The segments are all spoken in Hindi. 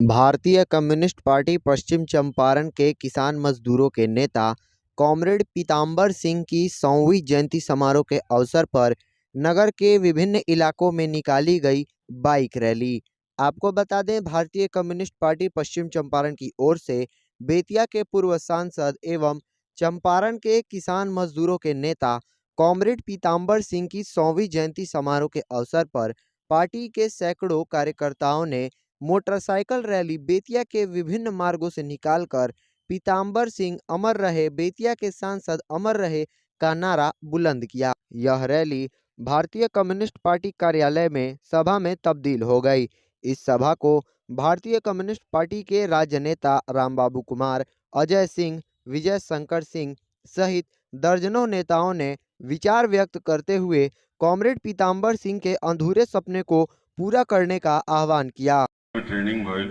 भारतीय कम्युनिस्ट पार्टी पश्चिम चंपारण के किसान मजदूरों के नेता कॉमरेड पीताम्बर सिंह की 100वीं जयंती समारोह के अवसर पर नगर के विभिन्न इलाकों में निकाली गई बाइक रैली। आपको बता दें, भारतीय कम्युनिस्ट पार्टी पश्चिम चंपारण की ओर से बेतिया के पूर्व सांसद एवं चंपारण के किसान मजदूरों के नेता कॉमरेड पीताम्बर सिंह की 100वीं जयंती समारोह के अवसर पर पार्टी के सैकड़ों कार्यकर्ताओं ने मोटरसाइकिल रैली बेतिया के विभिन्न मार्गों से निकालकर पीताम्बर सिंह अमर रहे, बेतिया के सांसद अमर रहे का नारा बुलंद किया। यह रैली भारतीय कम्युनिस्ट पार्टी कार्यालय में सभा में तब्दील हो गई। इस सभा को भारतीय कम्युनिस्ट पार्टी के राज्य नेता रामबाबू कुमार, अजय सिंह, विजय शंकर सिंह सहित दर्जनों नेताओं ने विचार व्यक्त करते हुए कॉमरेड पीताम्बर सिंह के अधूरे सपने को पूरा करने का आह्वान किया। ट्रेनिंग भइल,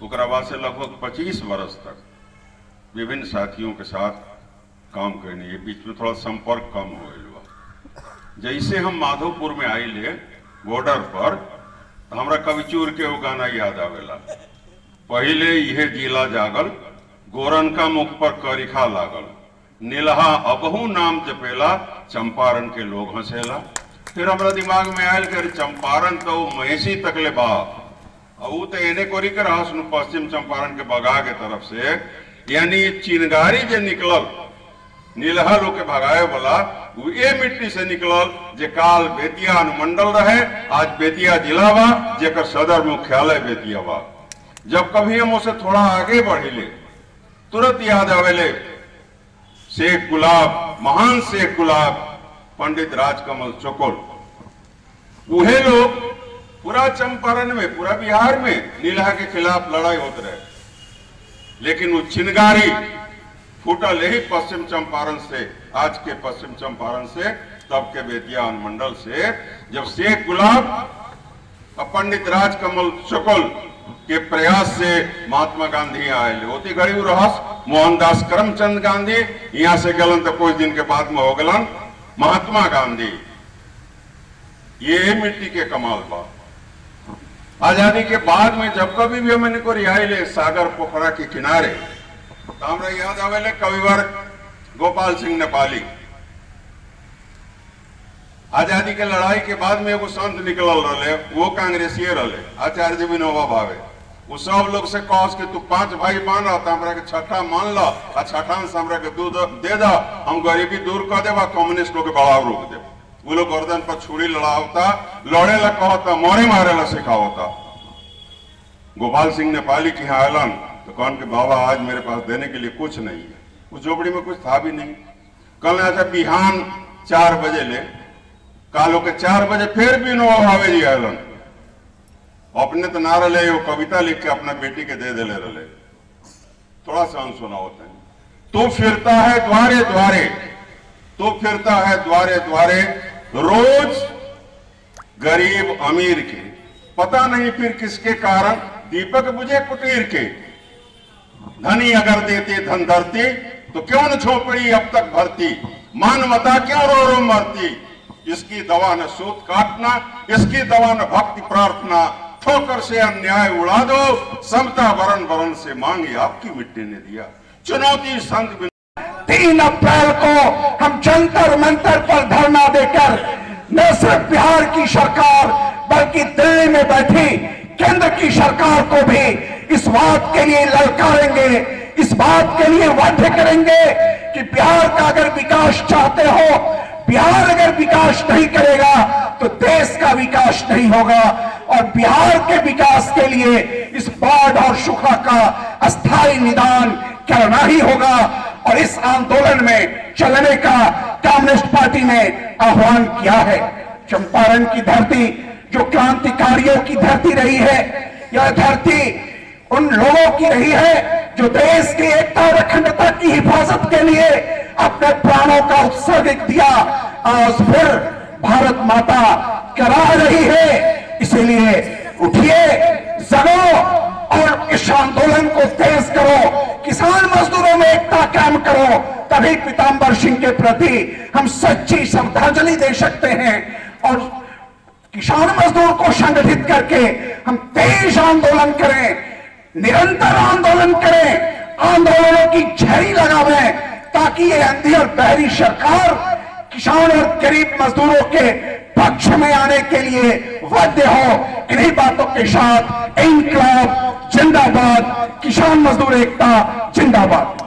ओकरा बाद से लगभग 25 वर्ष तक विभिन्न साथियों के साथ काम करने के बीच में थोड़ा संपर्क कम हो गया। जैसे हम माधोपुर में आइले बॉर्डर पर, हमरा कविचूर के वो गाना याद आवेला, पहले यह जिला जागल, गोरन का मुख पर करिखा लागल, नीलहा अबहू नाम जपेला, चंपारण के लोग हंसेला। फिर हमरा दिमाग में आयल कर चंपारण तो महिषी तकले बा, वो तो एने कोरी कर पश्चिम चंपारण के बगा के तरफ से, यानी चिनगारी जो निकलल नीलहा लोग के भगाए वाला, वो ये मिट्टी से निकलल जे काल बेतिया अनुमंडल रहे, आज बेतिया जिला बा, जेकर सदर मुख्यालय बेतिया बा। जब कभी हम उसे थोड़ा आगे बढ़िले, तुरंत याद आवेले शेख गुलाब, महान शेख गुलाब, पंडित राजकमल चोकल। वही लोग पूरा चंपारण में, पूरा बिहार में नीलहा के खिलाफ लड़ाई होते रहे, लेकिन वो चिनगारी फूटल यही पश्चिम चंपारण से, आज के पश्चिम चंपारण से, तब के बेतिया अनुमंडल से, जब शेख गुलाब और पंडित राजकमल चोकल के प्रयास से महात्मा गांधी आए होती घड़ी रहस मोहनदास करमचंद गांधी यहाँ से गलन, तो कुछ दिन के बाद में हो गलन महात्मा गांधी। ये मिट्टी के कमाल बा। आजादी के बाद में जब कभी भी हमने को रिहाई ले सागर पोखरा के किनारे, तो हमरा याद आवेले कविवर गोपाल सिंह नेपाली। आजादी के लड़ाई के बाद में एगो संत निकलल रहे, वो कांग्रेसी रहे, आचार्य विनोबा भावे। वो सब लोग से कह कि तू 5 भाई मान रहा, हमरा के छठा मान ला, और छठा से हमरा के दूध दे दा, हम गरीबी दूर कर देवा, कम्युनिस्ट लोग के बढ़ाव रोक दे। वो लोग गर्दन पर छुरी लड़ावता, लड़े ला कहता, मोरे मारे ला सिखावता। गोपाल सिंह नेपाली की यहाँ आलन तो कौन के बाबा आज मेरे पास देने के लिए कुछ नहीं है, उस झोपड़ी में कुछ था भी नहीं। कल ऐसा बिहान 4 बजे ले, कालो के 4 बजे फिर भी नो भावे जी आलन, अपने तो ना रहे, वो कविता लिख के अपना बेटी के दे देले रहे। थोड़ा सा सुना होता है, तो फिरता है द्वारे द्वारे, तो फिरता है द्वारे द्वारे, रोज गरीब अमीर के, पता नहीं फिर किसके कारण, दीपक बुझे कुटीर के। धनी अगर देते धन धरती, तो क्यों न झोपड़ी अब तक भरती, मानवता क्यों रो रो मरती। इसकी दवा न सूत काटना, इसकी दवा न भक्ति प्रार्थना, ठोकर से अन्याय उड़ा दो, समता वरण वरण से मांगी आपकी मिट्टी ने दिया। चुनौती संत 3 अप्रैल को हम जंतर मंतर पर धरना देकर न सिर्फ बिहार की सरकार बल्कि दिल्ली में बैठी केंद्र की सरकार को भी इस बात के लिए ललकारेंगे, इस बात के लिए वादे करेंगे कि बिहार का अगर विकास चाहते हो, बिहार अगर विकास नहीं करेगा तो देश का विकास नहीं होगा। और बिहार के विकास के लिए इस बाढ़ और सूखा का अस्थायी निदान करना ही होगा। और इस आंदोलन में चलने का कम्युनिस्ट पार्टी ने आह्वान किया है। चंपारण की धरती जो क्रांतिकारियों की धरती रही है, यह धरती उन लोगों की रही है जो देश की एकता और अखंडता की हिफाजत के लिए अपने प्राणों का उत्सर्ग दिया। आज फिर भारत माता करा रही है, इसीलिए उठिए, जगो और इस आंदोलन को तेज करो, किसान मजदूरों में एकता कायम करो, तभी पीताम्बर सिंह के प्रति हम सच्ची श्रद्धांजलि दे सकते हैं। और किसान मजदूर को संगठित करके हम तेज आंदोलन करें, निरंतर आंदोलन करें, आंदोलनों की झड़ी लगावे, ताकि ये अंधी और बहरी सरकार किसान और गरीब मजदूरों के पक्ष में आने के लिए बाध्य हो। इन्हीं बातों के साथ इंकलाब जिंदाबाद, किसान मजदूर एकता जिंदाबाद।